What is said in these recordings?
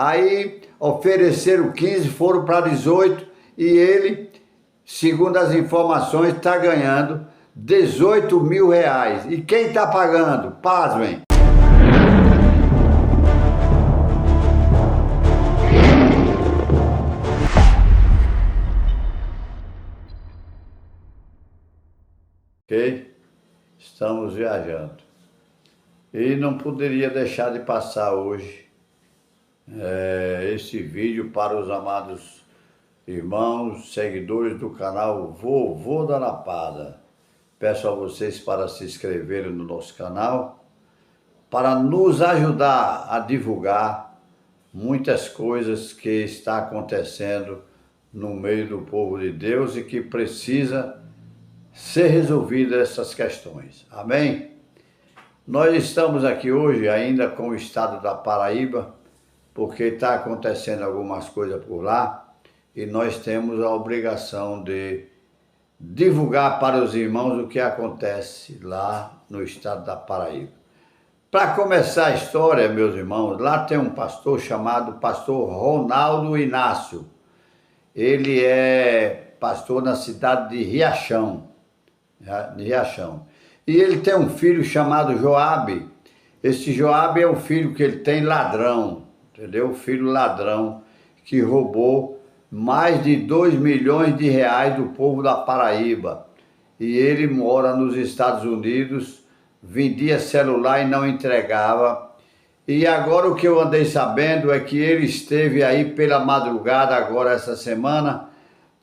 Aí ofereceram 15, foram para 18 e ele, segundo as informações, está ganhando 18 mil reais. E quem está pagando? Pasmem. Ok? Estamos viajando. E não poderia deixar de passar hoje esse vídeo para os amados irmãos, seguidores do canal Vovô da Lapada. Peço a vocês para se inscreverem no nosso canal, para nos ajudar a divulgar muitas coisas que está acontecendo no meio do povo de Deus e que precisa ser resolvidas essas questões. Amém? Nós estamos aqui hoje ainda com o estado da Paraíba, porque está acontecendo algumas coisas por lá e nós temos a obrigação de divulgar para os irmãos o que acontece lá no estado da Paraíba. Para começar a história, meus irmãos, lá tem um pastor chamado pastor Ronaldo Inácio. Ele é pastor na cidade de Riachão. E ele tem um filho chamado Joabe. Esse Joabe é um filho que ele tem ladrão, entendeu? Filho ladrão que roubou mais de 2 milhões de reais do povo da Paraíba. E ele mora nos Estados Unidos, vendia celular e não entregava. E agora o que eu andei sabendo é que ele esteve aí pela madrugada agora essa semana,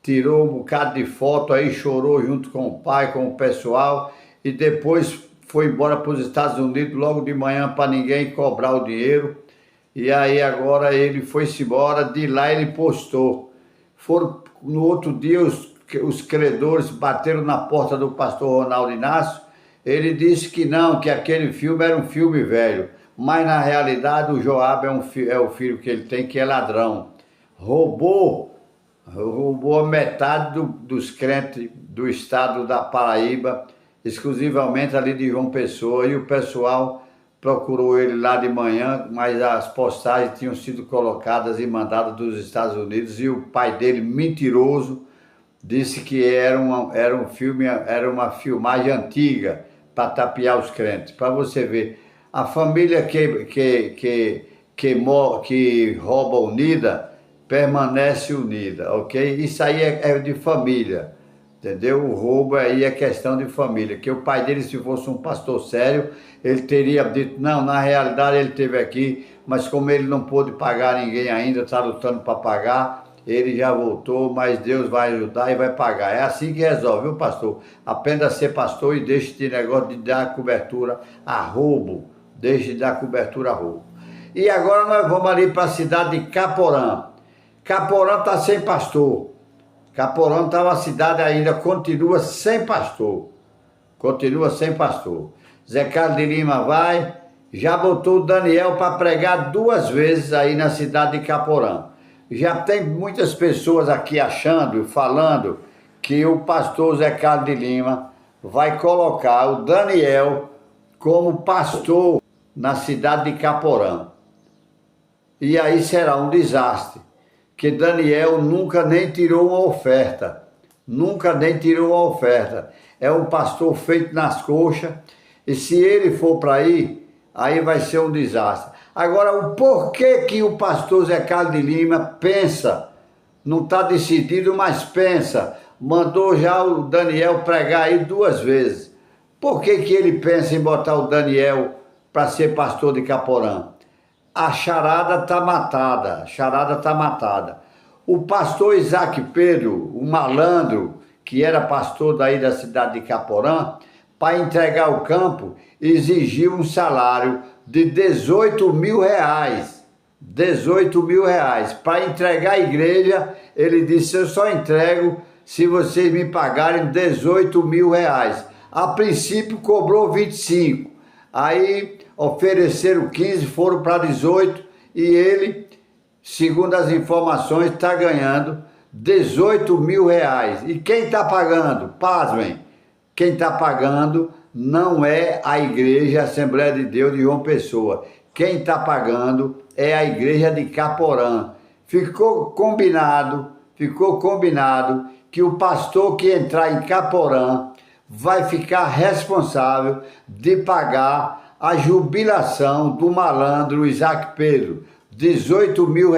tirou um bocado de foto aí, chorou junto com o pai, com o pessoal, e depois foi embora para os Estados Unidos logo de manhã para ninguém cobrar o dinheiro. E aí agora ele foi-se embora, de lá ele postou. No outro dia os credores bateram na porta do pastor Ronaldo Inácio. Ele disse que não, que aquele filme era um filme velho. Mas na realidade o Joabe é o filho que ele tem, que é ladrão. Roubou a metade dos crentes do estado da Paraíba, exclusivamente ali de João Pessoa, e o pessoal procurou ele lá de manhã, mas as postagens tinham sido colocadas e mandadas dos Estados Unidos, e o pai dele, mentiroso, disse que era uma filmagem antiga para tapear os crentes. Para você ver, a família que rouba unida permanece unida, ok? Isso aí é de família, entendeu? O roubo aí é questão de família, que o pai dele, se fosse um pastor sério, ele teria dito, não, na realidade ele esteve aqui, mas como ele não pôde pagar ninguém ainda, está lutando para pagar, ele já voltou, mas Deus vai ajudar e vai pagar. É assim que resolve, viu, pastor? Aprenda a ser pastor e deixe de negócio de dar cobertura a roubo, deixe de dar cobertura a roubo. E agora nós vamos ali para a cidade de Caporã. Caporã está sem pastor. Caporã está uma cidade ainda, continua sem pastor. Continua sem pastor. Zé Carlos de Lima já botou o Daniel para pregar 2 vezes aí na cidade de Caporã. Já tem muitas pessoas aqui falando que o pastor Zé Carlos de Lima vai colocar o Daniel como pastor na cidade de Caporã. E aí será um desastre. Que Daniel nunca nem tirou uma oferta. Nunca nem tirou uma oferta. É um pastor feito nas coxas. E se ele for para aí vai ser um desastre. Agora, o porquê que o pastor Zé Carlos de Lima pensa, não está decidido, mas pensa, mandou já o Daniel pregar aí 2 vezes. Por que ele pensa em botar o Daniel para ser pastor de Caporã? A charada está matada, O pastor Isaac Pedro, o malandro, que era pastor daí da cidade de Caporã, para entregar o campo, exigiu um salário de 18 mil reais. 18 mil reais. Para entregar a igreja, ele disse, eu só entrego se vocês me pagarem 18 mil reais. A princípio cobrou 25. Aí ofereceram 15, foram para 18 e ele, segundo as informações, está ganhando 18 mil reais. E quem está pagando? Pasmem, quem está pagando não é a Igreja Assembleia de Deus de João Pessoa. quem está pagando é a igreja de Caporã. Ficou combinado que o pastor que entrar em Caporã vai ficar responsável de pagar a jubilação do malandro Isaac Pedro, R$ 18 mil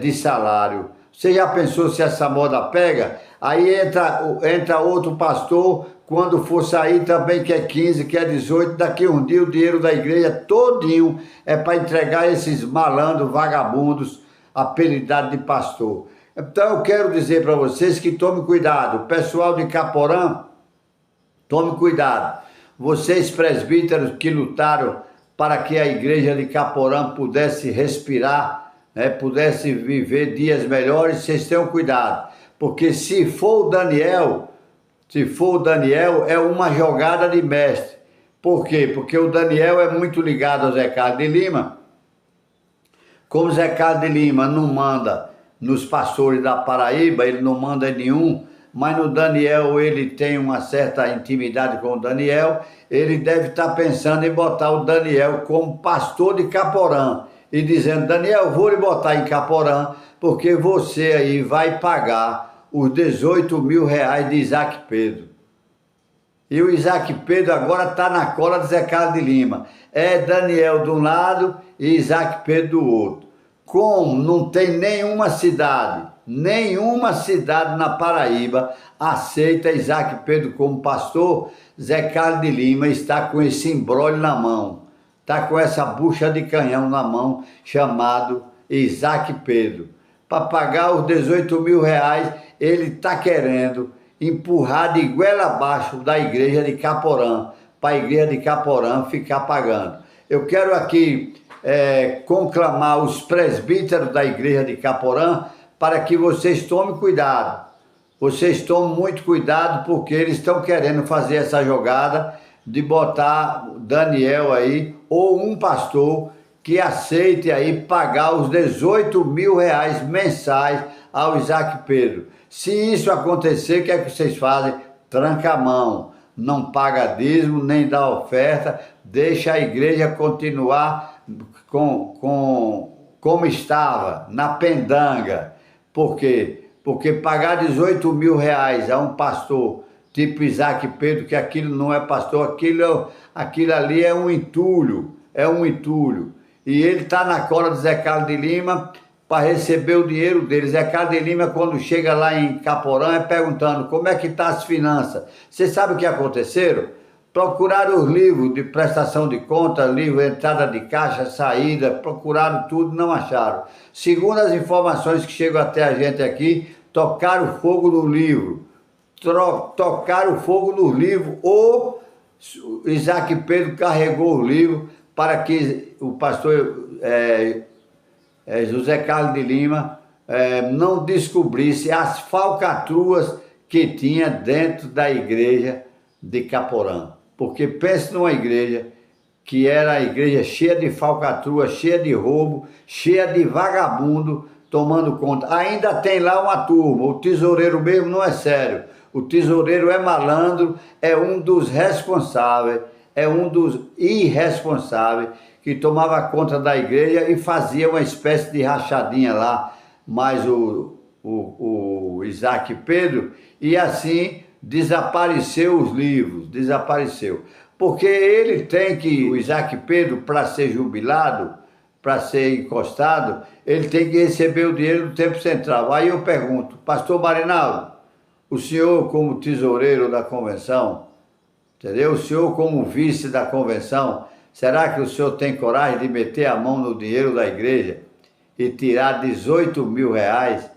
de salário. Você já pensou se essa moda pega? Aí entra outro pastor, quando for sair também quer 15, quer 18, daqui um dia o dinheiro da igreja todinho é para entregar esses malandros, vagabundos, apelidados de pastor. Então eu quero dizer para vocês que tome cuidado, pessoal de Caporã, tome cuidado. Vocês presbíteros que lutaram para que a igreja de Caporã pudesse respirar, né, pudesse viver dias melhores, vocês tenham cuidado. Porque se for o Daniel, é uma jogada de mestre. Por quê? Porque o Daniel é muito ligado ao Zé Carlos de Lima. Como Zé Carlos de Lima não manda nos pastores da Paraíba, ele não manda em nenhum, mas no Daniel ele tem uma certa intimidade com o Daniel, ele deve estar pensando em botar o Daniel como pastor de Caporã e dizendo: Daniel, vou lhe botar em Caporã porque você aí vai pagar os 18 mil reais de Isaac Pedro. E o Isaac Pedro agora está na cola de Zé Carlos de Lima. É Daniel de um lado e Isaac Pedro do outro. Como não tem nenhuma cidade na Paraíba aceita Isaac Pedro como pastor, Zé Carlos de Lima está com esse imbróglio na mão. Está com essa bucha de canhão na mão, chamado Isaac Pedro. Para pagar os 18 mil reais, ele está querendo empurrar de goela abaixo da igreja de Caporã, para a igreja de Caporã ficar pagando. Eu quero aqui conclamar os presbíteros da igreja de Caporã para que vocês tomem cuidado. Vocês tomem muito cuidado, porque eles estão querendo fazer essa jogada de botar Daniel aí, ou um pastor que aceite aí pagar os 18 mil reais mensais ao Isaac Pedro. Se isso acontecer, o que é que vocês fazem? Tranca a mão, não paga dízimo, nem dá oferta, deixa a igreja continuar como estava, na pendanga. Por quê? Porque pagar 18 mil reais a um pastor tipo Isaac Pedro, que aquilo não é pastor, aquilo ali é um entulho, E ele está na cola de Zé Carlos de Lima para receber o dinheiro dele. Zé Carlos de Lima, quando chega lá em Caporã, é perguntando como é que está as finanças. Você sabe o que aconteceram? Procuraram os livros de prestação de conta, livro entrada de caixa, saída, procuraram tudo, não acharam. Segundo as informações que chegam até a gente aqui, tocaram fogo no livro. Ou Isaac Pedro carregou o livro para que o pastor José Carlos de Lima não descobrisse as falcatruas que tinha dentro da igreja de Caporã. Porque pense numa igreja que era a igreja cheia de falcatrua, cheia de roubo, cheia de vagabundo tomando conta. Ainda tem lá uma turma, o tesoureiro mesmo não é sério. O tesoureiro é malandro, é um dos responsáveis, é um dos irresponsáveis que tomava conta da igreja e fazia uma espécie de rachadinha lá, mais o Isaac Pedro, e assim desapareceu os livros, porque ele tem que, o Isaac Pedro, para ser jubilado, para ser encostado, ele tem que receber o dinheiro do tempo central. Aí eu pergunto: pastor Marinaldo, o senhor como tesoureiro da convenção, entendeu? O senhor como vice da convenção, será que o senhor tem coragem de meter a mão no dinheiro da igreja e tirar 18 mil reais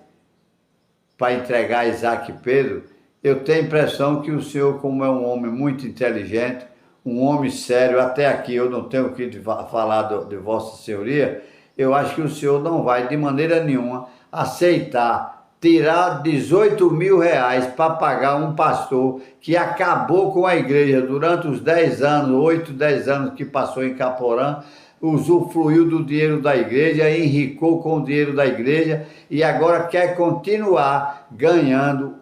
para entregar a Isaac Pedro? Eu tenho a impressão que o senhor, como é um homem muito inteligente, um homem sério, até aqui eu não tenho o que falar de Vossa Senhoria, eu acho que o senhor não vai de maneira nenhuma aceitar tirar 18 mil reais para pagar um pastor que acabou com a igreja durante os 10 anos, 8, 10 anos que passou em Caporã, usufruiu do dinheiro da igreja, enricou com o dinheiro da igreja e agora quer continuar ganhando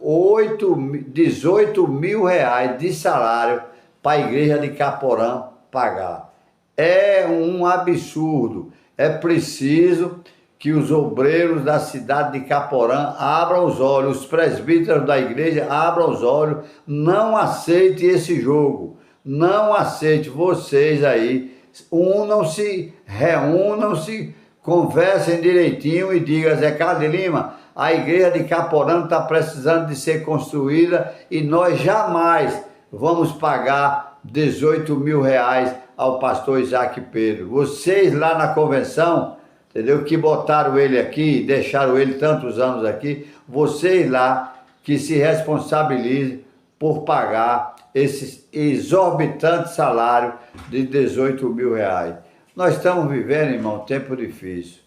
18 mil reais de salário para a igreja de Caporã pagar. É um absurdo. É preciso que os obreiros da cidade de Caporã abram os olhos, os presbíteros da igreja abram os olhos, não aceite esse jogo, não aceite. Vocês aí, unam-se, reúnam-se, conversem direitinho e digam: Zé Carlos de Lima, a igreja de Caporã está precisando de ser construída e nós jamais vamos pagar 18 mil reais ao pastor Isaac Pedro. Vocês lá na convenção, entendeu? Que botaram ele aqui, deixaram ele tantos anos aqui, vocês lá que se responsabilizem por pagar esse exorbitante salário de 18 mil reais. Nós estamos vivendo, irmão, tempo difícil.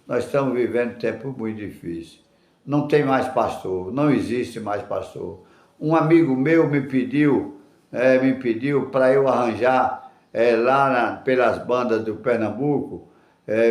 Nós estamos vivendo tempo muito difícil. Não tem mais pastor, não existe mais pastor. Um amigo meu me pediu para eu arranjar pelas bandas do Pernambuco,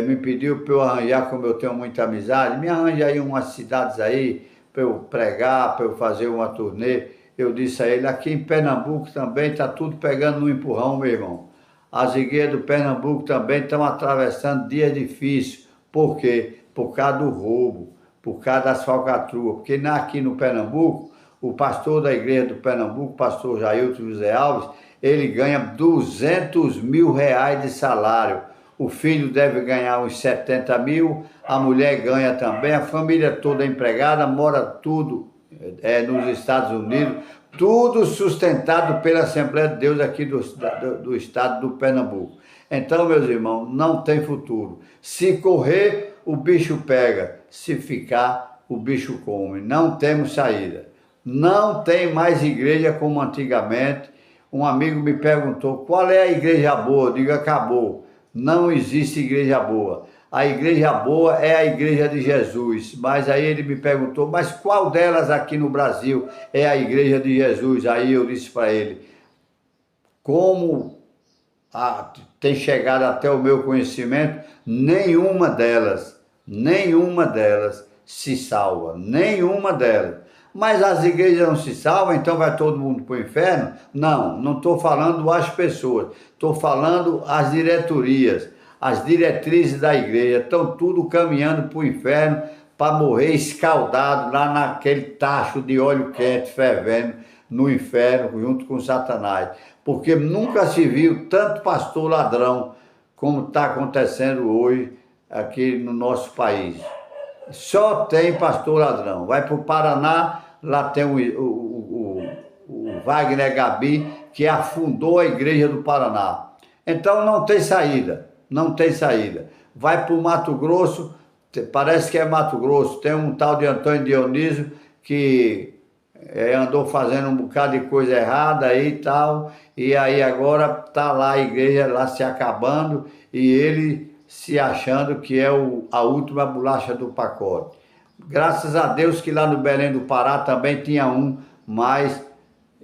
me pediu para eu arranjar, como eu tenho muita amizade, me arranja aí umas cidades aí para eu pregar, para eu fazer uma turnê. Eu disse a ele: aqui em Pernambuco também está tudo pegando no empurrão, meu irmão. As igrejas do Pernambuco também estão atravessando dias difíceis. Por quê? Por causa do roubo, por causa das falcatruas. Porque aqui no Pernambuco, o pastor da igreja do Pernambuco, o pastor Jailton José Alves, ele ganha 200 mil reais de salário. O filho deve ganhar uns 70 mil, a mulher ganha também, a família toda empregada, mora tudo nos Estados Unidos, tudo sustentado pela Assembleia de Deus aqui do estado do Pernambuco. Então, meus irmãos, não tem futuro. Se correr, o bicho pega. Se ficar, o bicho come. Não temos saída. Não tem mais igreja como antigamente. Um amigo me perguntou: qual é a igreja boa? Eu digo: acabou. Não existe igreja boa. A igreja boa é a igreja de Jesus. Mas aí ele me perguntou: mas qual delas aqui no Brasil é a igreja de Jesus? Aí eu disse para ele: como tem chegado até o meu conhecimento, nenhuma delas se salva. Nenhuma delas. Mas as igrejas não se salvam, então vai todo mundo para o inferno? Não estou falando as pessoas, estou falando as diretorias, as diretrizes da igreja, estão tudo caminhando para o inferno para morrer escaldado lá naquele tacho de óleo quente fervendo no inferno junto com Satanás. Porque nunca se viu tanto pastor ladrão como está acontecendo hoje aqui no nosso país. Só tem pastor ladrão. Vai para o Paraná, lá tem o Wagner Gabi, que afundou a igreja do Paraná. Então não tem saída, não tem saída. Vai para o Mato Grosso, parece que é Mato Grosso, tem um tal de Antônio Dionísio que andou fazendo um bocado de coisa errada aí e tal, e aí agora está lá a igreja lá se acabando e ele se achando que é a última bolacha do pacote. Graças a Deus que lá no Belém do Pará também tinha um, mas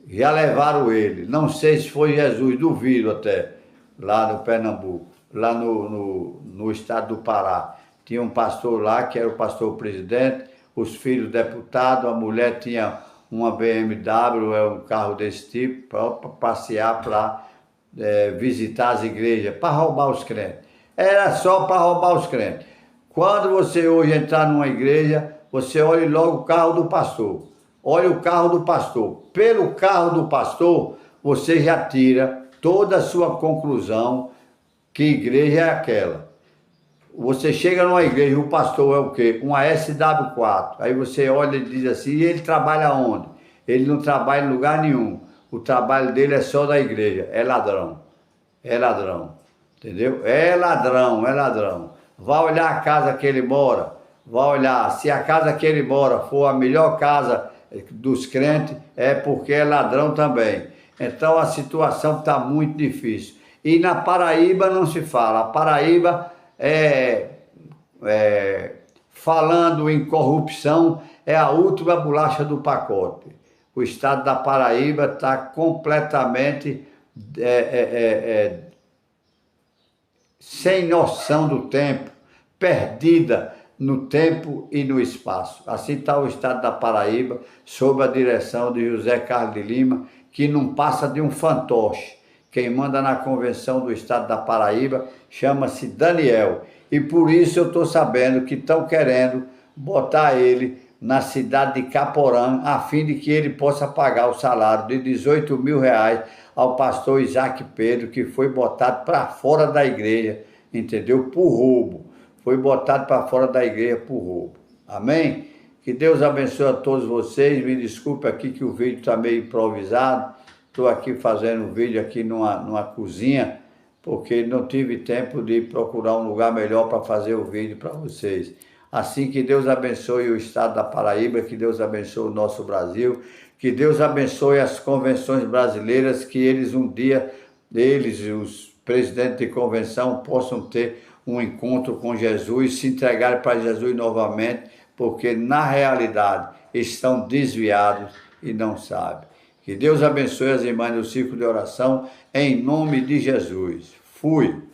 já levaram ele. Não sei se foi Jesus, duvido até, lá no Pernambuco, lá no estado do Pará. Tinha um pastor lá, que era o pastor presidente, os filhos deputados, a mulher tinha uma BMW, um carro desse tipo, para passear, para visitar as igrejas, para roubar os crentes. Era só para roubar os crentes. Quando você hoje entrar numa igreja, você olhe logo o carro do pastor. Olhe o carro do pastor. Pelo carro do pastor, você já tira toda a sua conclusão que igreja é aquela. Você chega numa igreja, o pastor é o quê? Uma SW4. Aí você olha e diz assim: e ele trabalha onde? Ele não trabalha em lugar nenhum. O trabalho dele é só da igreja. É ladrão. É ladrão. Entendeu? É ladrão, é ladrão. Vai olhar a casa que ele mora. Vai olhar. Se a casa que ele mora for a melhor casa dos crentes, é porque é ladrão também. Então a situação está muito difícil. E na Paraíba não se fala. A Paraíba falando em corrupção, é a última bolacha do pacote. O estado da Paraíba está completamente sem noção do tempo, perdida no tempo e no espaço. Assim está o estado da Paraíba, sob a direção de José Carlos de Lima, que não passa de um fantoche, quem manda na convenção do estado da Paraíba chama-se Daniel. E por isso eu estou sabendo que estão querendo botar ele na cidade de Caporã, a fim de que ele possa pagar o salário de 18 mil reais ao pastor Isaac Pedro, que foi botado para fora da igreja, entendeu? Por roubo. Foi botado para fora da igreja por roubo. Amém? Que Deus abençoe a todos vocês. Me desculpe aqui que o vídeo está meio improvisado. Estou aqui fazendo um vídeo aqui numa cozinha, porque não tive tempo de procurar um lugar melhor para fazer o vídeo para vocês. Assim, que Deus abençoe o estado da Paraíba, que Deus abençoe o nosso Brasil, que Deus abençoe as convenções brasileiras, que eles um dia, os presidentes de convenção, possam ter um encontro com Jesus, se entregarem para Jesus novamente, porque na realidade estão desviados e não sabem. Que Deus abençoe as irmãs do círculo de oração, em nome de Jesus. Fui.